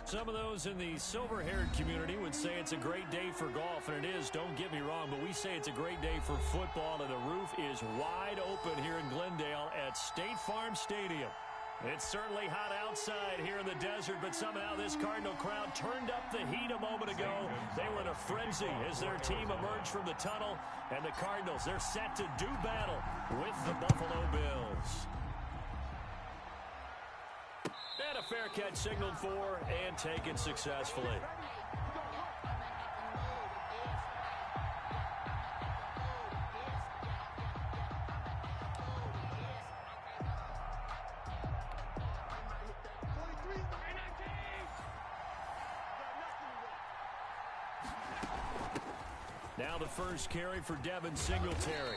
Some of those in the silver-haired community would say it's a great day for golf, and it is, don't get me wrong, but we say it's a great day for football, and the roof is wide open here in Glendale at State Farm Stadium. It's certainly hot outside here in the desert, but somehow this Cardinal crowd turned up the heat a moment ago. They were in a frenzy as their team emerged from the tunnel, and the Cardinals, they're set to do battle with the Buffalo Bills. And a fair catch signaled for and taken successfully. Now the first carry for Devin Singletary.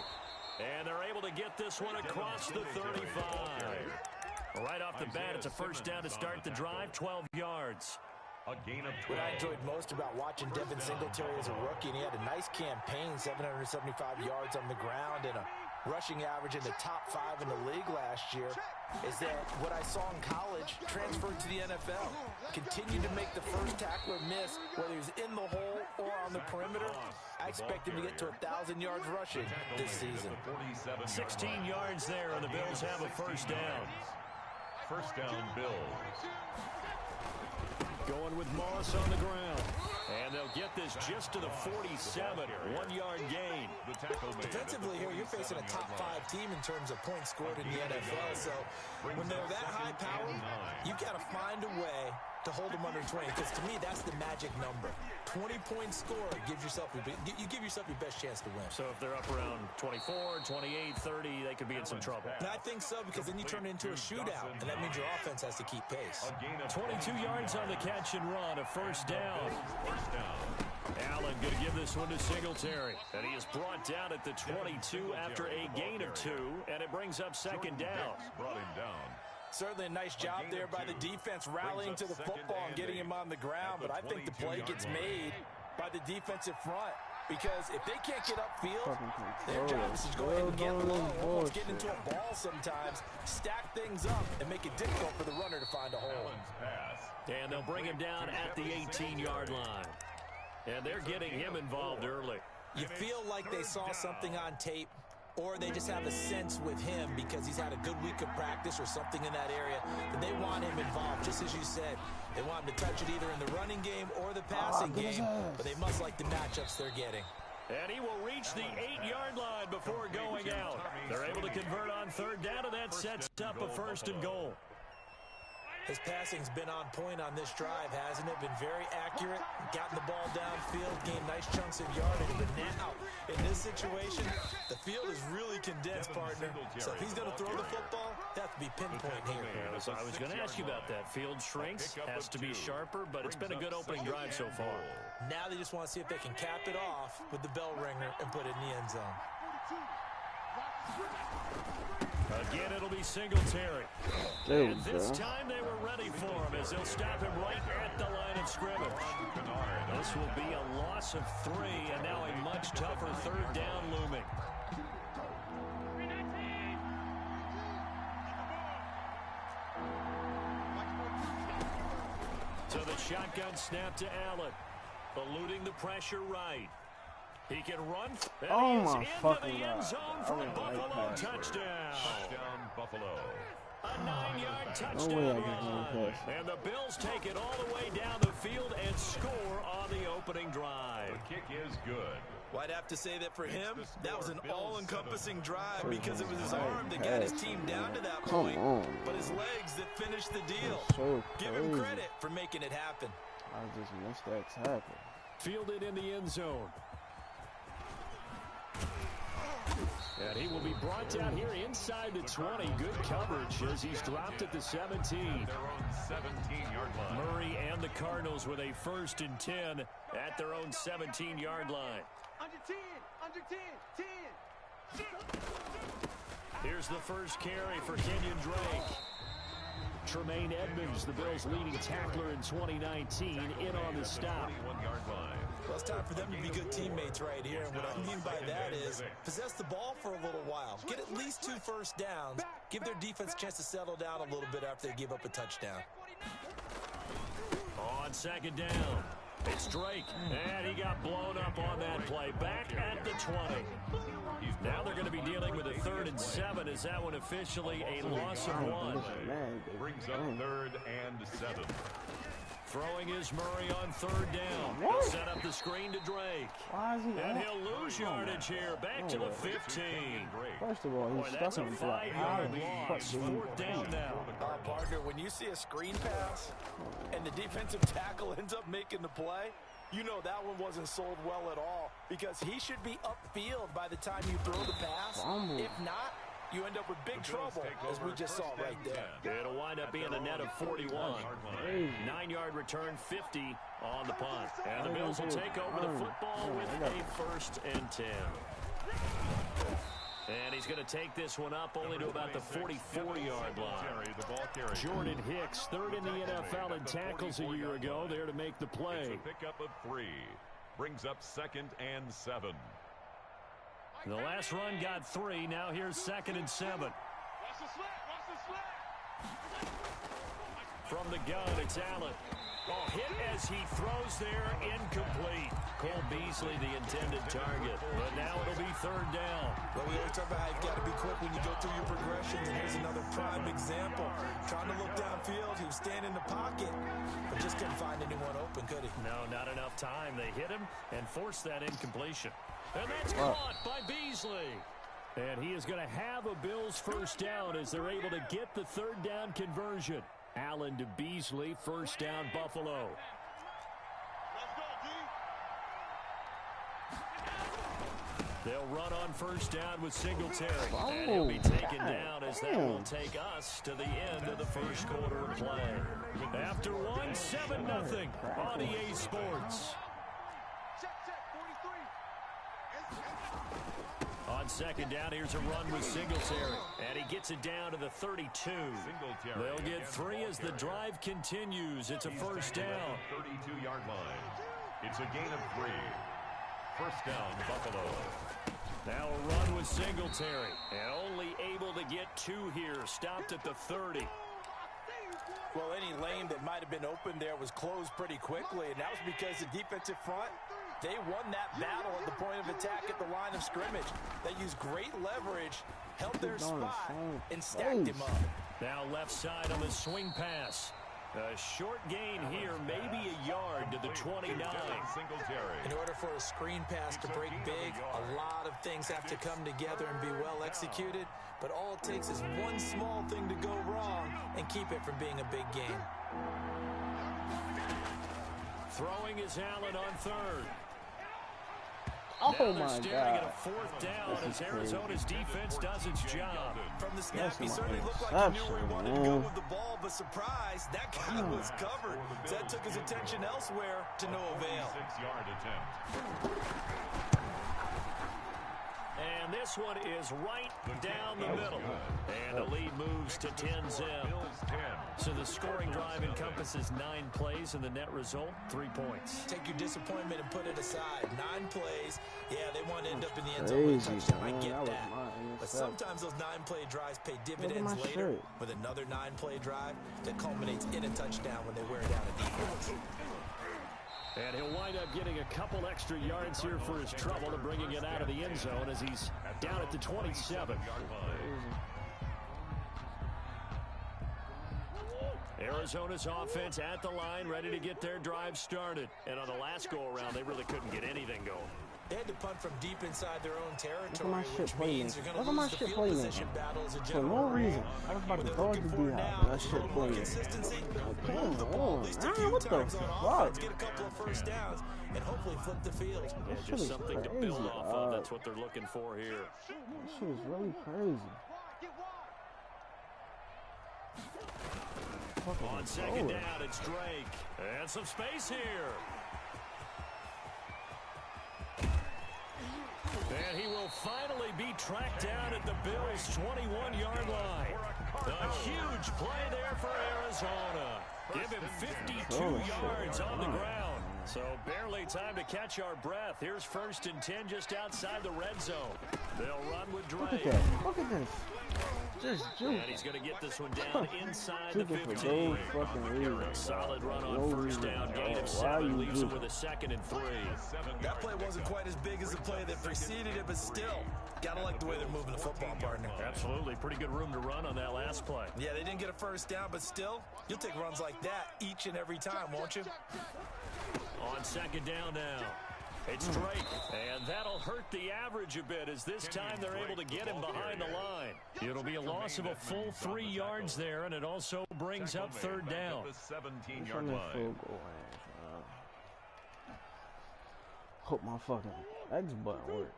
And they're able to get this one across the 35. Right off the bat, it's a first down to start the drive, 12 yards. A gain of 12. What I enjoyed most about watching Devin Singletary as a rookie, and he had a nice campaign, 775 yards on the ground and a rushing average in the top 5 in the league last year, is that what I saw in college transferred to the NFL. Continued to make the first tackler miss, whether he's in the hole or on the perimeter. I expect him to get to 1,000 yards rushing this season. 16 yards there, and the Bills have a first down. First down, Bills. Going with Moss on the ground. And they'll get this just to the 47, 1-yard gain. Defensively here, you're facing a top 5 team in terms of points scored in the NFL. So when they're that high powered, you got to find a way to hold them under 20. Because to me, that's the magic number. 20-point score gives yourself you give yourself your best chance to win. So if they're up around 24, 28, 30, they could be in some trouble. And I think so, because then you turn it into a shootout, and that means your offense has to keep pace. 22 yards on the catch and run, a first down. Allen going to give this one to Singletary. And he is brought down at the 22 after a gain of 2, and it brings up second down. Brought him down. Certainly a nice job there by the defense rallying to the football and getting him on the ground, but I think the play gets made by the defensive front, because if they can't get upfield, their job is to go ahead and get low, almost get into a ball sometimes, stack things up, and make it difficult for the runner to find a hole. And they'll bring him down at the 18-yard line. And they're getting him involved early. You feel like they saw something on tape, or they just have a sense with him because he's had a good week of practice or something in that area, that they want him involved, just as you said. They want him to touch it either in the running game or the passing game, but they must like the matchups they're getting. And he will reach the 8-yard line before going out. They're able to convert on third down, and that sets up a first and goal. His passing's been on point on this drive, hasn't it? Been very accurate, gotten the ball downfield, gained nice chunks of yardage. But now, in this situation, the field is really condensed, partner. So if he's going to throw the football, that has to be pinpoint here. So I was going to ask you about that. Field shrinks, has to be sharper, but it's been a good opening drive so far. Now they just want to see if they can cap it off with the bell ringer and put it in the end zone. Again, it'll be Singletary. And this time they were ready for him as they'll stop him right at the line of scrimmage. This will be a loss of 3, and now a much tougher third down looming. So the shotgun snap to Allen, eluding the pressure right. He can run. Oh my fucking end zone for a Buffalo touchdown. Touchdown, Buffalo. A 9-yard touchdown run. And the Bills take it all the way down the field and score on the opening drive. The kick is good. Well, I'd have to say that for him, that was an all-encompassing drive because it was his arm that got his team down to that point, but his legs that finished the deal. Give him credit for making it happen. I just missed that tackle. Fielded in the end zone. And he will be brought down here inside the 20. Good coverage as he's dropped at the 17. Their own 17-yard line. Murray and the Cardinals with a 1st and 10 at their own 17-yard line. Under 10, under 10, 10. Here's the first carry for Kenyon Drake. Tremaine Edmonds, the Bills' leading tackler in 2019, in on the stop. 21-yard line. Well, it's time for them to be good teammates right here. And what I mean by that is possess the ball for a little while. Get at least 2 first downs. Give their defense a chance to settle down a little bit after they give up a touchdown. On On second down, it's Drake, and he got blown up on that play. Back at the 20. Now they're going to be dealing with a 3rd and 7. Is that one officially a loss of 1? Brings up 3rd and 7. Throwing is Murray on 3rd down. He'll set up the screen to Drake. Why is he And he'll lose yardage here. Back to the 15. First of all, he's That's a stuck him for like, how 5-yard the loss. fuck did he 4th down now. Partner, when you see a screen pass and the defensive tackle ends up making the play, you know that one wasn't sold well at all because he should be upfield by the time you throw the pass. If not, you end up with big trouble, as we just saw right there. It'll wind up being a net of 41. 9-yard return, 50 on the punt. And the Bills will take over the football with a 1st and 10. And he's going to take this one up only to about the 44-yard line. Jordan Hicks, 3rd in the NFL in tackles a year ago, there to make the play. It's a pickup of 3. Brings up 2nd and 7. The last run got 3. Now here's 2nd and 7. Watch the slant. Watch the slant. From the gun, it's Allen. Oh, hit as he throws there, incomplete. Cole Beasley, the intended target. But now it'll be 3rd down. Well, we always talk about how you've got to be quick when you go through your progressions, and here's another prime example. Trying to look downfield, he was standing in the pocket, but just couldn't find anyone open, could he? No, not enough time. They hit him and forced that incompletion. And that's caught by Beasley. And he is going to have a Bills 1st down as they're able to get the 3rd down conversion. Allen to Beasley, 1st down, Buffalo. Let's go, D. They'll run on 1st down with Singletary. And he'll be taken down as that will take us to the end of the 1st quarter of play. After 1, 7-0 on EA Sports. Check, 43. On 2nd down, here's a run with Singletary. And he gets it down to the 32. They'll get 3 as the drive continues. It's a 1st down. 32-yard line. It's a gain of 3. 1st down, Buffalo. Now a run with Singletary. And only able to get 2 here. Stopped at the 30. Well, any lane that might have been open there was closed pretty quickly, and that was because the defensive front, they won that battle at the point of attack at the line of scrimmage. They used great leverage, held their spot, and stacked him up. Now left side on the swing pass. A short gain here, maybe a yard to the 29. In order for a screen pass to break big, a lot of things have to come together and be well executed, but all it takes is one small thing to go wrong and keep it from being a big game. Throwing is Allen on 3rd. Oh now they're my staring at a God. 4th down as Arizona's defense does its job. From the snap, he certainly looked like he knew where he wanted to go with the ball, but surprise, that guy was covered. So that took his attention elsewhere to no avail. 6-yard attempt. And this one is right down the middle. And the lead moves to 10-0. So the scoring drive encompasses 9 plays, and the net result, 3 points. Take your disappointment and put it aside. 9 plays. Yeah, they want to end up in the end zone with a touchdown. I get that. But sometimes those 9-play drives pay dividends later with another 9-play drive that culminates in a touchdown when they wear down a defense. And he'll wind up getting a couple extra yards here for his trouble and bringing it out of the end zone as he's down at the 27. Arizona's offense at the line, ready to get their drive started. And on the last go-around, they really couldn't get anything going. They had to punt from deep inside their own territory, which playing. means you're going to lose the field position battle as a For general no rule. reason. I was about What to they're throw it looking to for D-Hop. now That is a shit little more playing. consistency. Move the ball at least a few What the times on fuck? offense, get a couple of 1st downs, and hopefully flip the field. Yeah, shit just is something to crazy, build off of. dog. That's what they're looking for here. That shit is really crazy. Get wide. On 2nd down, it's Drake. And some space here. And he will finally be tracked down at the Bills' 21-yard line. A huge play there for Arizona. Give him 52 yards on the ground. So barely time to catch our breath. Here's 1st and 10 just outside the red zone. They'll run with Look at Drake. that. Look at this. Just And juke. he's going to get this one down inside the Juking for 15. those fucking reasons. Solid run on No first reason, down. Gain dog. of Why 7 you leaves him juking? with a 2nd and 3. That play wasn't quite as big as the play that preceded it, but still, gotta like the way they're moving the football, partner. Absolutely. Pretty good room to run on that last play. Yeah, they didn't get a first down, but still, you'll take runs like that each and every time, won't you? On 2nd down now. It's Drake, and that'll hurt the average a bit as this time they're able to get him behind the line. It'll be a loss of a full 3 yards there, and it also brings up 3rd down. The 17-yard From that line. field goal range, man. Hope my fucking X button work.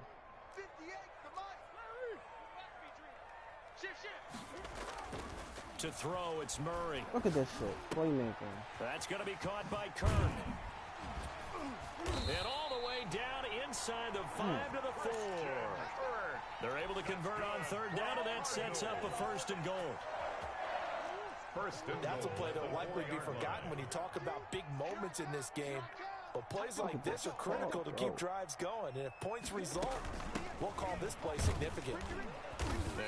58, come on. Shift. To throw, it's Murray. Look at that shit. Playmaking. That's going to be caught by Kirk. And all the way down inside the 5 to the 4. They're able to convert on 3rd down, and that sets up a 1st and goal. That's a play that'll likely be forgotten when you talk about big moments in this game. But plays like this are critical to keep drives going. And if points result, we'll call this play significant.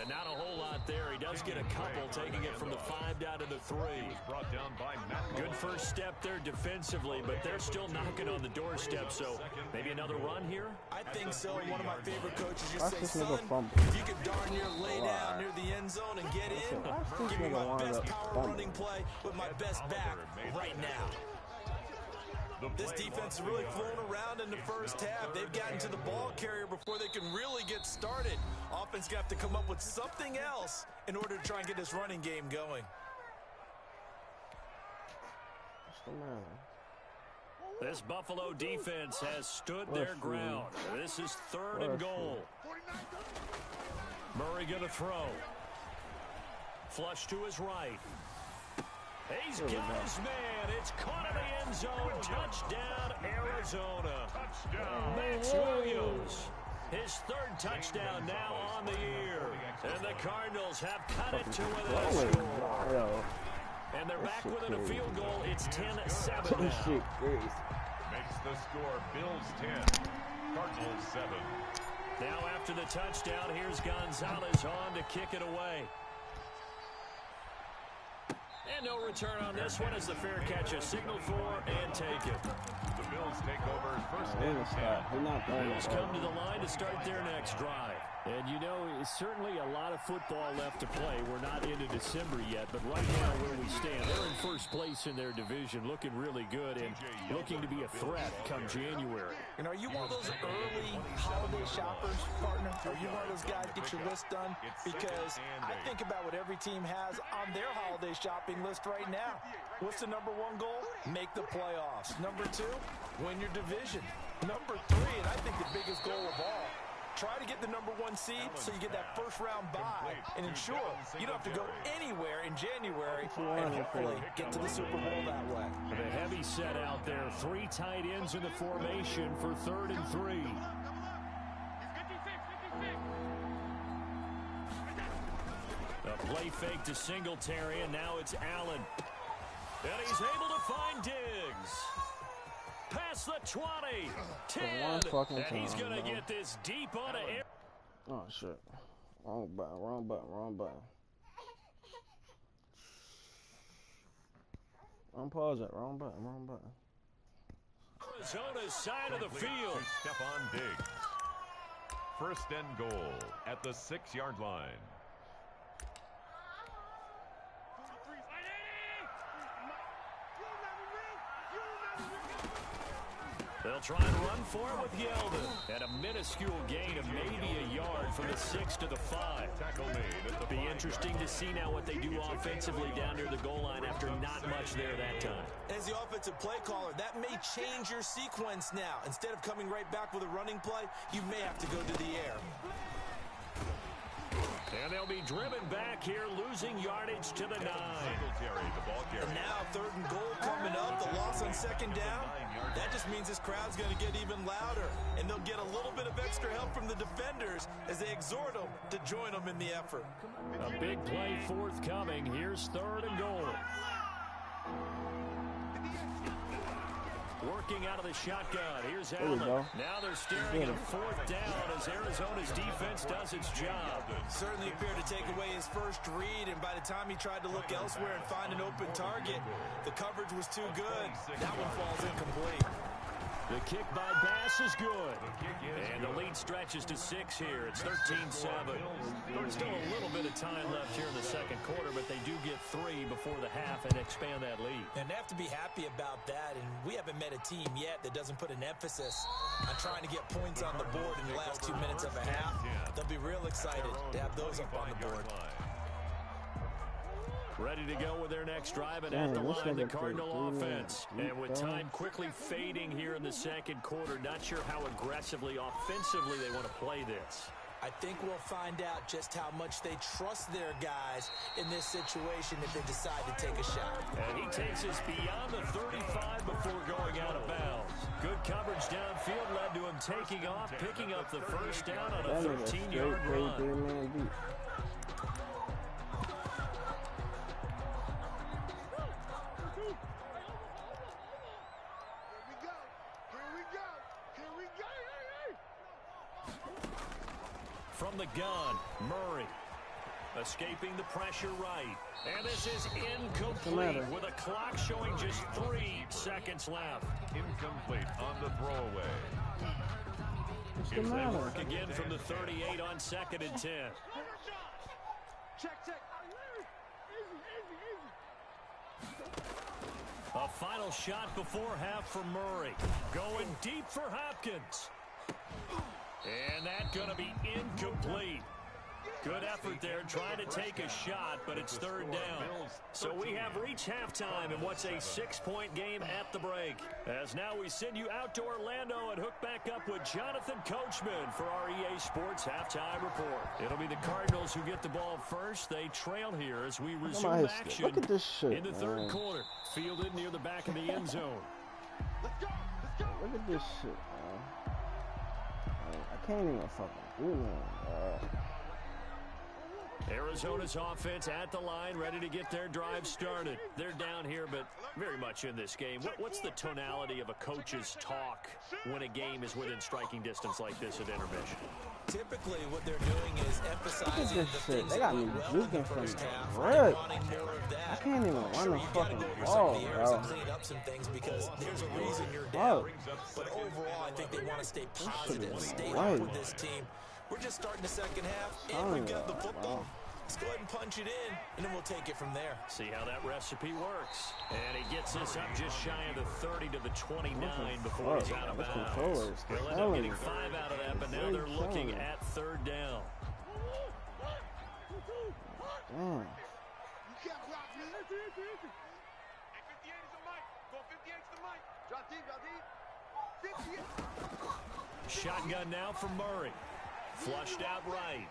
And not a whole lot there. He does get a couple, taking it from the 5 down to the 3. Brought down by Good first step there defensively, but they're still knocking on the doorstep, so maybe another run here? I think so. One of my favorite coaches Watch just say, this nigga son, fumble. if you could darn near lay down near the end zone and get in, Watch this give me nigga my wind best up power fumbling. running play with my best back right now. This defense is really flown around in the first half. They've gotten to the ball carrier before they can really get started. Offense got to come up with something else in order to try and get this running game going. What's the matter? This Buffalo defense has stood their ground. This is 3rd and goal. Murray going to throw. Flush to his right. He's got his man. It's caught in the end zone. Touchdown, Arizona. Max Williams. His 3rd touchdown now on the year. And the Cardinals have cut it to within a score. Yo, And they're back shit within a crazy. field goal. It's 10-7 this now. shit crazy. Makes the score Bills 10, Cardinals 7. Now after the touchdown, here's Gonzalez on to kick it away. And no return on this one as the fair catch is signaled for and taken. The Bills take over first He and didn't 10. stop. He not throwing Bills the come ball. to the line to start their next drive. And you know, it's certainly a lot of football left to play. We're not into December yet, but right now where we stand, they're in first place in their division, looking really good and looking to be a threat come January. And are you one of those early holiday shoppers, partner? Are you one of those guys get your list done? Because I think about what every team has on their holiday shopping list right now. What's the number 1 goal? Make the playoffs. Number 2, win your division. Number 3, and I think the biggest goal of all, try to get the number 1 seed so you get that first round bye and ensure you don't have to go anywhere in January and hopefully get to the Super Bowl that way. The heavy set out there, 3 tight ends in the formation for 3rd and 3. A play fake to Singletary, and now it's Allen. And he's able to find Diggs. Past the 20, 10, fucking and he's time, going to bro. get this deep on air. Oh shit. Wrong button, wrong button, wrong button. Unpause it, wrong button, wrong button. Arizona's side of the field. To Stephon Diggs. First and goal at the 6-yard line. They'll try and run for it with Yeldon. And a minuscule gain of maybe a yard from the 6 to the 5. Tackle made at the Be 5. interesting to see now what they do offensively down near the goal line after not much there that time. As the offensive play caller, that may change your sequence now. Instead of coming right back with a running play, you may have to go to the air. And they'll be driven back here, losing yardage to the 9. Singletary, the ball carrier. And now 3rd and goal coming up, the loss on 2nd down. That just means this crowd's going to get even louder. And they'll get a little bit of extra help from the defenders as they exhort them to join them in the effort. A big play forthcoming. Here's 3rd and goal. Working out of the shotgun. Here's There we Allen. go. Now they're staring at a fourth down as Arizona's defense does its job. Certainly appeared to take away his first read, and by the time he tried to look elsewhere and find an open target, the coverage was too good. That one falls incomplete. The kick by Bass is good. And the lead stretches to 6 here. It's 13-7. There's still a little bit of time left here in the second quarter, but they do get 3 before the half and expand that lead. And they have to be happy about that, and we haven't met a team yet that doesn't put an emphasis on trying to get points on the board in the last 2 minutes of a half. They'll be real excited to have those up on the board. Ready to go with their next drive, and at the line, the Cardinal offense. And with time quickly fading here in the second quarter, not sure how aggressively, offensively they want to play this. I think we'll find out just how much they trust their guys in this situation if they decide to take a shot. And he takes us beyond the 35 before going out of bounds. Good coverage downfield led to him taking off, picking up the first down on a 13-yard run. From the gun, Murray. Escaping the pressure right. And this is incomplete with a clock showing just 3 seconds left. Incomplete on the throwaway. They work again from the 38 on 2nd and 10. Check. A final shot before half for Murray. Going deep for Hopkins. And that's going to be incomplete. Good effort there trying to take a shot, but it's 3rd down. So we have reached halftime in what's a 6-point game at the break. As now we send you out to Orlando and hook back up with Jonathan Coachman for our EA Sports Halftime Report. It'll be the Cardinals who get the ball first. They trail here as we resume action Look at this shit, in the 3rd quarter. Fielded near the back of the end zone. Look at this shit, man. I can't even fucking do nothing. Arizona's offense at the line, ready to get their drive started. They're down here, but very much in this game. What's the tonality of a coach's talk when a game is within striking distance like this at intermission? Typically, what they're doing is emphasizing the things they that got me went well in the juking from first half. the They're rip. wanting more of that. I can't even run the You gotta fucking go over ball, some of the errors bro. and clean up some things because there's a reason you're down. But overall, I think they want to stay positive, stay up with this team. We're just starting the second half, and we've got the football. Let's go ahead and punch it in, and then we'll take it from there. See how that recipe works. And he gets us up just shy of the 30 to the 29 before he's out of bounds. They'll end up getting 5 out of that, but now they're looking at 3rd down. Damn. You can't block me. 58 is the mic. Go 58 is the mic. Drop deep. 58. Shotgun now for Murray. Flushed out right.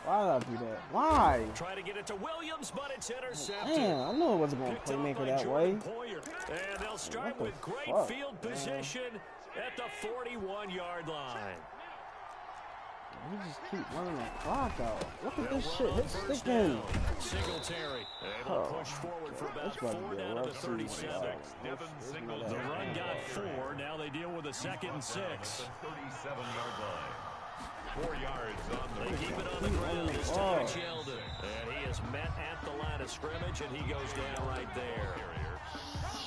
Why did I do that? Why? Try to get it to Williams, but it's intercepted. Man, I knew it wasn't going to playmaker that way. And they'll start with great field position at the 41-yard line. You just keep running the clock out. Look at this shit. Hit sticking. Singletary able to push forward for about 4 down to the 37. The run got 4. Now they deal with a 2nd and 6. 37-yard line. 4 yards on the They keep it on the ground. This time Sheldon. And he is met at the line of scrimmage, and he goes down right there.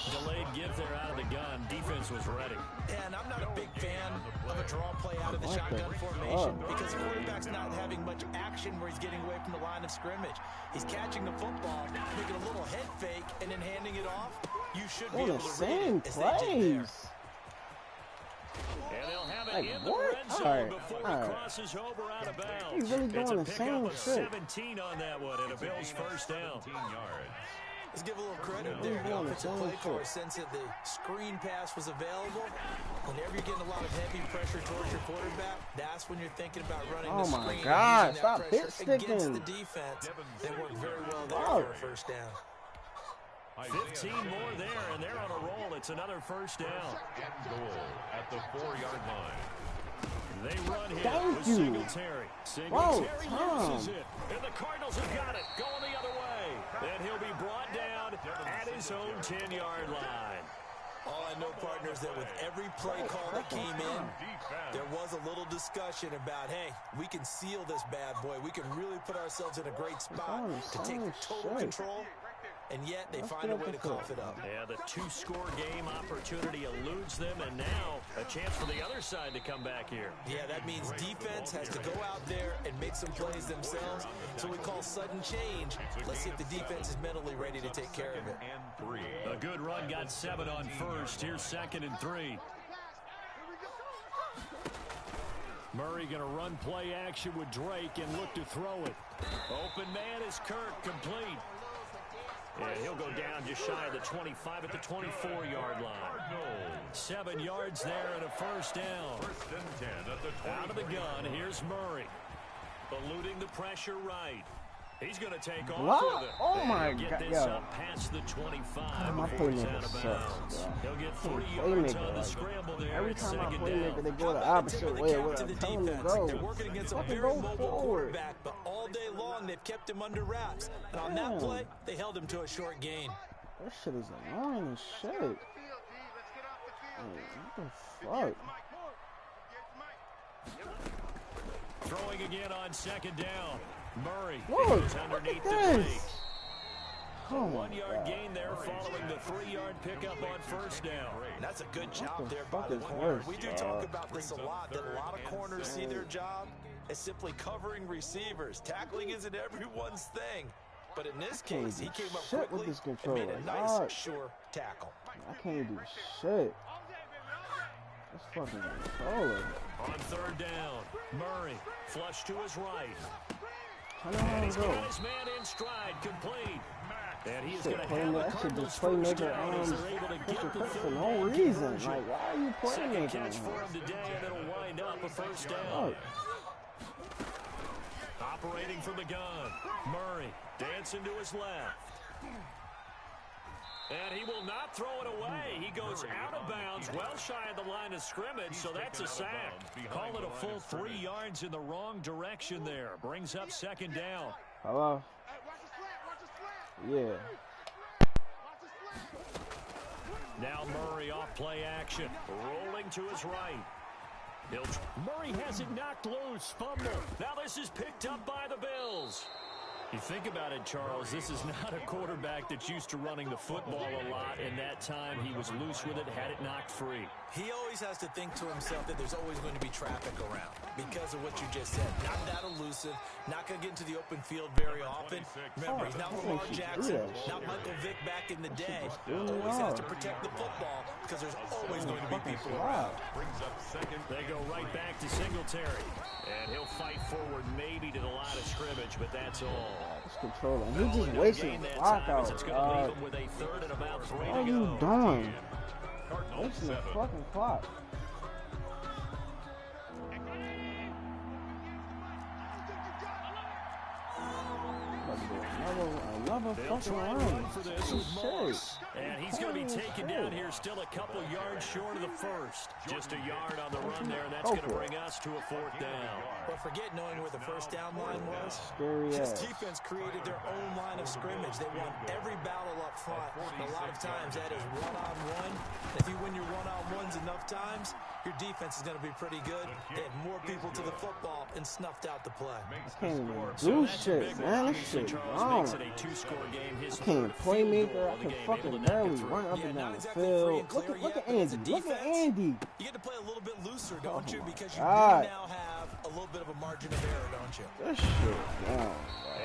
Delayed give there out of the gun. Defense was ready. And I'm not a big fan of a draw play out of the shotgun formation because the quarterback's not having much action where he's getting away from the line of scrimmage. He's catching the football, making a little head fake, and then handing it off. You should be able to read it as they did there. And they'll have it Like, in the what? red zone before it crosses over out of bounds. He's really doing the same It's a shit. pickup of 17 on that one, and a Bills first down. 17 yards. Let's give a little credit there. The offensive play caller sense that the screen pass was available. Whenever you're getting a lot of heavy pressure towards your quarterback, that's when you're thinking about running the screen. Oh my God, and stop using that hit pressure against sticking. the defense. They worked very well there for a first down. 15 more there, and they're on a roll. It's another first down. And goal at the 4-yard line. They run here Thank with you. Singletary. Whoa, Singletary loses it. And the Cardinals have got it. Going the other way. And he'll be brought down at his own 10-yard line. All I know, partner, is that with every play call that came in, there was a little discussion about, hey, we can seal this bad boy. We can really put ourselves in a great spot to take total control. And yet they find a way to cough it up. Yeah, the two-score game opportunity eludes them, and now a chance for the other side to come back here. Yeah, that means defense has to go out there and make some plays themselves. So we call sudden change. Let's see if the defense is mentally ready to take care of it. A good run got 7 on first. Here's 2nd and 3. Murray going to run play action with Drake and look to throw it. Open man is Kirk, complete. And he'll go down just shy of the 25 at the 24-yard line. 7 yards there and a first down. Out of the gun, here's Murray. Eluding the pressure right. He's going to take off with it. Oh, my God. Get this up past the 25 before he's out of bounds. He'll get 3 yards on the scramble there. Every time I play maker, they go the opposite way. What I'm telling them to go. They're working against a very mobile quarterback, but all day long they've kept him under wraps. And on that play, they held him to a short gain. That shit is annoying as shit. What the fuck? Throwing again on 2nd down. Murray Look, goes underneath look the at plate. this. A 1-yard gain there following the 3-yard pickup on first down. And that's a good job there by the corner. We do talk about this a lot, that a lot of corners see their job as simply covering receivers. Tackling isn't everyone's thing. But in this case, he came up quickly and made a nice, sure tackle. I can't do shit. This fucking controller. On 3rd down, Murray flush to his right. And he's got his man in stride, complete. And he is going to have the Cardinals playmaker down as they're able to get the for no reason. Like, why are you Second playmaking? catch for him today, and it'll wind up a first down. Operating from the gun, Murray dancing to his left. And he will not throw it away. He goes out of bounds, well shy of the line of scrimmage, so that's a sack. Call it a full 3 yards in the wrong direction there. Brings up 2nd down. Hello? Yeah. Now Murray off play action, rolling to his right. Murray has it knocked loose, fumble. Now this is picked up by the Bills. You think about it, Charles, this is not a quarterback that's used to running the football a lot, and that time he was loose with it, had it knocked free. He always has to think to himself that there's always going to be traffic around because of what you just said. Not that elusive, not going to get into the open field very often. Remember, he's not Lamar Jackson, not Michael Vick back in the day. Always has to protect the football because there's always going to be people around. Brings up 2nd. They go right back to Singletary. And he'll fight forward maybe to the line of scrimmage, but that's all. It's controlling. He's just wasting the clock out. It's going to leave him with a 3rd and about 3 to go. What are you doing? Wasting the fucking clock. Another fucking run for this with Moss. And he's going to be taken down here still a couple yards short of the first. Just a yard on the run there, and that's going to bring us to a 4th down. But forget knowing where the first down line was. Scary This ass. defense created their own line of scrimmage. They won every battle up front. And a lot of times that is one-on-one. If you win your one-on-ones enough times, your defense is going to be pretty good. They had more people to the football and snuffed out the play. I can't even do shit, man. This shit wrong. I can't playmaker. I can fucking barely run up and down the field. Look at Andy. Look at Andy. You get to play a little bit looser, don't you? Because you do now have a little bit of a margin of error, don't you? This shit down.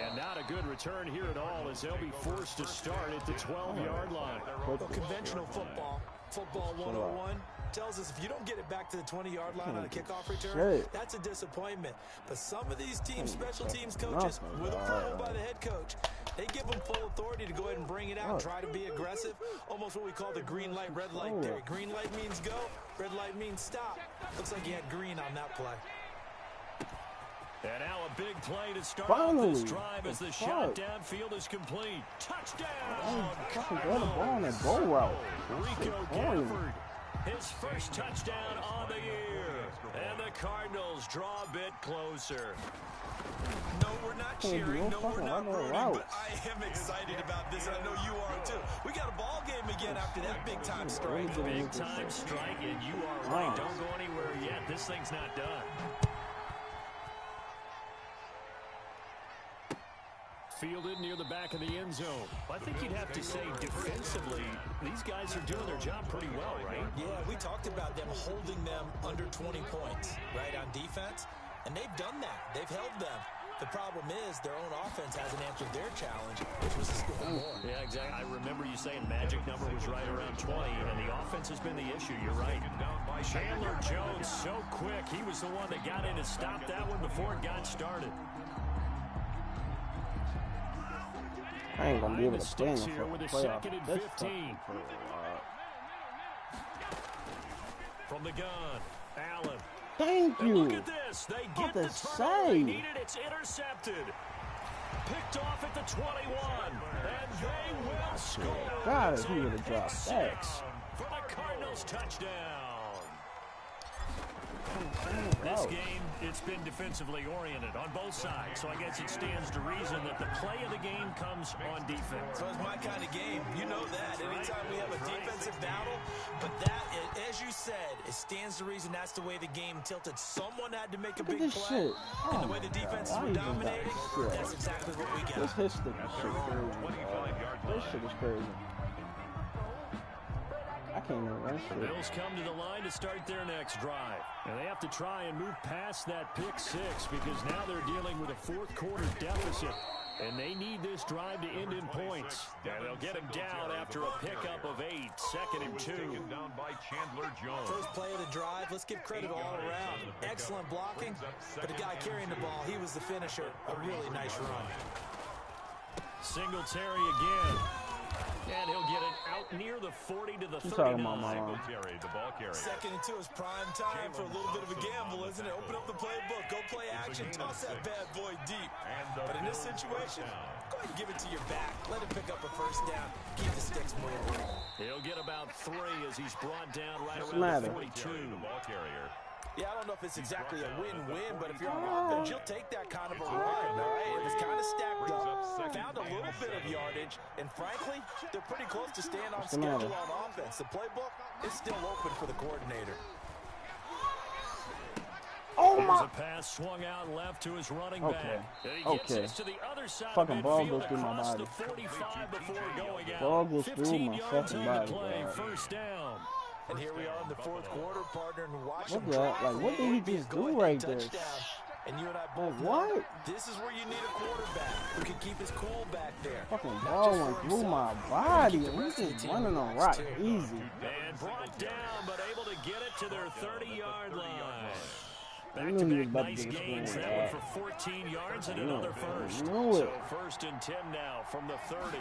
And not a good return here at all as they'll be forced to start at the 12-yard line. Well, conventional football 101, tells us if you don't get it back to the 20-yard line on a kickoff return, that's a disappointment. But some of these team special teams coaches, with approval by the head coach, they give them full authority to go ahead and bring it out and try to be aggressive. Almost what we call the green light, red light theory. Green light means go, red light means stop. Looks like he had green on that play. And now a big play to start off this drive as the shot downfield is complete. Touchdown! Fucking got the ball on that goal route. Rico Gafford His first touchdown on the year. And the Cardinals draw a bit closer. No, we're not cheering. No, we're not rooting. But I am excited about this. I know you are too. We got a ball game again after that big-time strike. Big-time strike, and you are right. Don't go anywhere yet. This thing's not done. Fielded near the back of the end zone. I think you'd have to say defensively, these guys are doing their job pretty well, right? Yeah, we talked about them holding them under 20 points, right, on defense. And they've done that. They've held them. The problem is their own offense hasn't answered their challenge, which was to score more. Yeah, exactly. I remember you saying magic number was right around 20, and the offense has been the issue. You're right. Chandler Jones, so quick. He was the one that got in and stopped that one before it got started. I ain't gonna be able to play him here with a second and 15. From the gun, Allen. Thank you. And look at this. They get the turnover they needed. It's intercepted. Picked off at the 21. And they will score. God, if he would have dropped that. For the Cardinals touchdown. This game, it's been defensively oriented on both sides, so I guess it stands to reason that the play of the game comes on defense. So it's my kind of game. You know that. Anytime we have a defensive battle, but that, as you said, it stands to reason that's the way the game tilted. Someone had to make a big play, and the way the defenses were dominating, that's exactly what we got. This history shit crazy. This shit is crazy. I can't even run shit. The Bills come to the line to start their next drive. And they have to try and move past that pick six because now they're dealing with a fourth quarter deficit. And they need this drive to end in points. And they'll get him down after a pickup of 8. Second and 2. Down by Chandler Jones. First play of the drive, let's give credit all around. Excellent blocking, but the guy carrying the ball, he was the finisher. A really nice run. Singletary again. And he'll get it out near the 40 to the 39. Singletary, the ball carrier. Second and 2 is prime time for a little bit of a gamble, isn't it? Open up the playbook, go play action, toss that bad boy deep. But in this situation, go ahead and give it to your back. Let him pick up a first down. Keep the sticks moving. He'll get about 3 as he's brought down right around the 42. The ball carrier. Yeah, I don't know if it's exactly a win-win, but if you're on offense, you'll take that kind of a run, all right? It was kind of stacked up, found a little bit of yardage, and frankly, they're pretty close to staying on schedule on offense. The playbook is still open for the coordinator. Oh my! There's a pass swung out left to his running back. Okay. To the other side fucking ball goes midfield through my across body. the 45 before going out. Ball goes through my 15 yards fucking on the body. play, Bro. first down. And here we are in the fourth quarter, partner, and watch What him the? drive. Like, what did he just do right there? And you and I both What? know this is where you need a quarterback who can keep his cool back there. Fucking ball went through my body, and he's just running on rock easy. And brought down, but able to get it to their 30-yard line. Back-to-back nice gains. That one for 14 yards and I another first. So first and 10 now from the 30.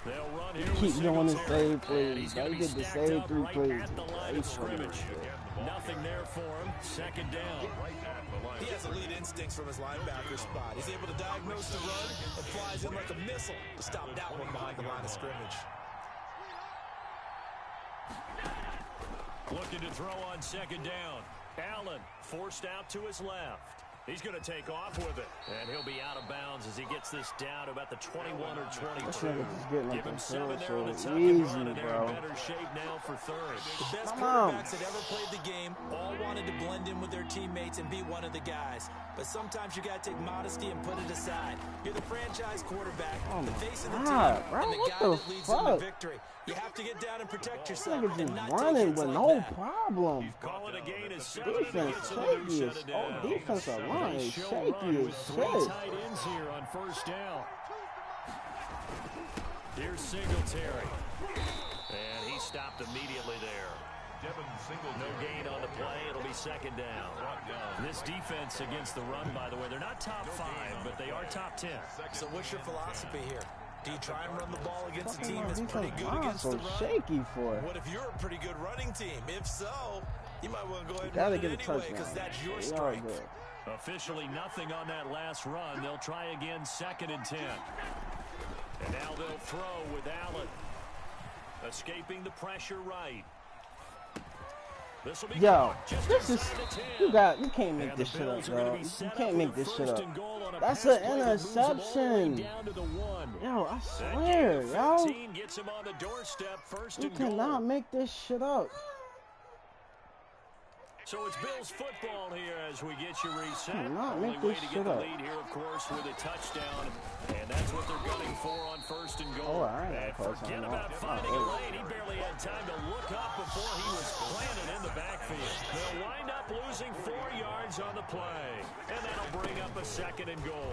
They'll run here Keep doing the save and plays. he's They going to get be the stacked save up 3 right plays. at the line of scrimmage. Nothing there for him. Second down. He has elite instincts from his linebacker spot. He's able to diagnose the run and flies in like a missile to stop that one behind the line of scrimmage. Looking to throw on second down. Allen forced out to his left. He's going to take off with it. And he'll be out of bounds as he gets this down to about the 21 or 22. Give him 7 there on the top of the run, and they're in better shape now for third. The best quarterbacks that ever played the game all wanted to blend in with their teammates and be one of the guys. But sometimes you got to take modesty and put it aside. You're the franchise quarterback, the face of the team, and the guy that leads them to victory. You have to get down and protect yourself and not take hits with like no that. problem. Calling a gain is 7 Defense shaky as defensive line is shaky as Three shit. tight ends here on first down. Here's Singletary. And he stopped immediately there. No gain on the play. It'll be second down. This defense against the run, by the way, they're not top 5, but they are top 10. So what's your philosophy here? Do you try and run the ball against a team Fucking that's pretty good defensive against the line run? so shaky for it. What if you're a pretty good running team? If so, you might want to go ahead and Gotta run it get a anyway because touchdown. that's your We all strength. good. Officially nothing on that last run. They'll try again, second and 10. And now they'll throw with Allen. Escaping the pressure right. Yo, this is, you can't make this shit up, bro. You can't make this shit up. That's an interception. Yo, I swear, yo. You cannot make this shit up. So it's Bills football here as we get you reset. Not Only make way this to shit get the up. lead here, of course, with a touchdown. And that's what they're gunning for on first and goal. And forget about finding a lane. He barely had time to look up before he was planted in the backfield. They'll wind up losing 4 yards on the play. And that'll bring up a second and goal.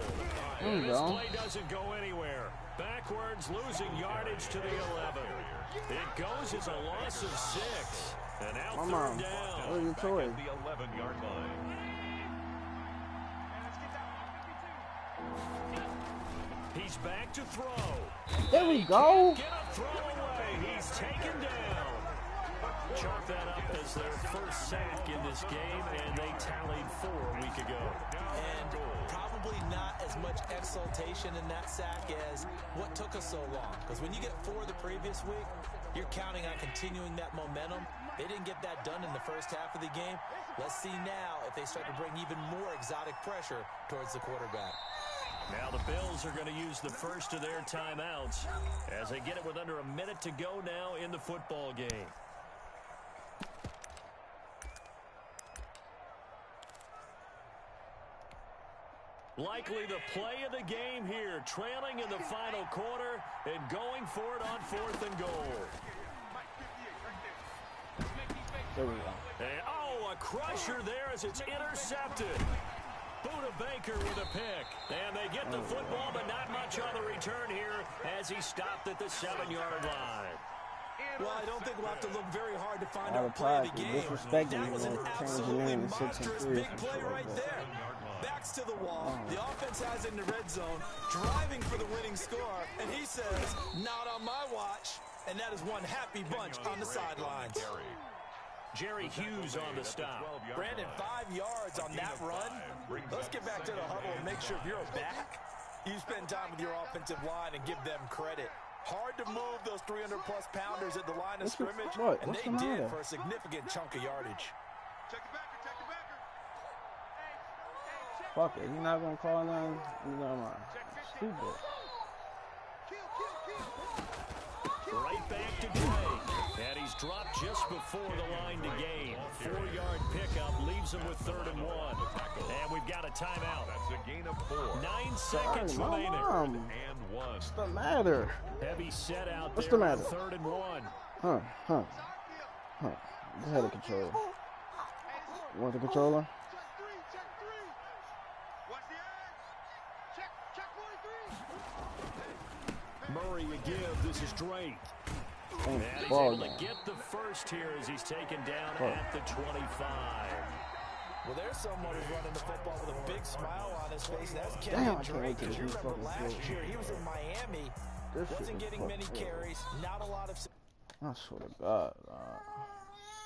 And this play doesn't go anywhere. Backwards, losing yardage to the 11. It goes as a loss of 6. And now third down. Back at the 11-yard line. He's back to throw. There we go. Get a throw away. He's taken down. Chalk that up as their first sack in this game, and they tallied 4 a week ago. And probably not as much exultation in that sack as what took us so long. Because when you get 4 the previous week, you're counting on continuing that momentum. They didn't get that done in the first half of the game. Let's see now if they start to bring even more exotic pressure towards the quarterback. Now the Bills are going to use the first of their timeouts as they get it with under a minute to go now in the football game. Likely the play of the game here, trailing in the final quarter and going for it on 4th and goal. There we go. And, oh, a crusher there as it's intercepted. Buda Baker with a pick. And they get the football, but not much on the return here as he stopped at the 7-yard line. Well, I don't think we'll have to look very hard to find our play of the game. That was an absolutely monstrous big play right there. Backs to the wall. The offense has in the red zone, driving for the winning score, and he says, not on my watch. And that is one happy bunch on the sidelines. Jerry Hughes on the stop. Brandon, 5 yards on that run. Let's get back to the huddle and make sure if you're a back, you spend time with your offensive line and give them credit. Hard to move those 300-plus pounders at the line of scrimmage, and they did for a significant chunk of yardage. Check the backer, check the backer. Fuck it, he's not gonna call none. He's not mine. Stupid. Right back to Drake. And he's dropped just before the line to gain. 4-yard pickup leaves him with 3rd and 1. And we've got a timeout. That's a gain of 4. 9 seconds remaining. And 1. What's the matter? Heavy set out What's there. the matter? 3rd and 1. Huh. Go ahead, the controller. You want the controller? Check 3. Watch the edge. Check 43. Murray a give. This is Drake. And he's able to get the first here as he's taken down at the 25. Well, there's someone who's running the football with a big smile on his face. That's Damn, Kenyon Drake. As you remember last year, he was in Miami. This Wasn't getting many carries. Not a lot of... I swear to God.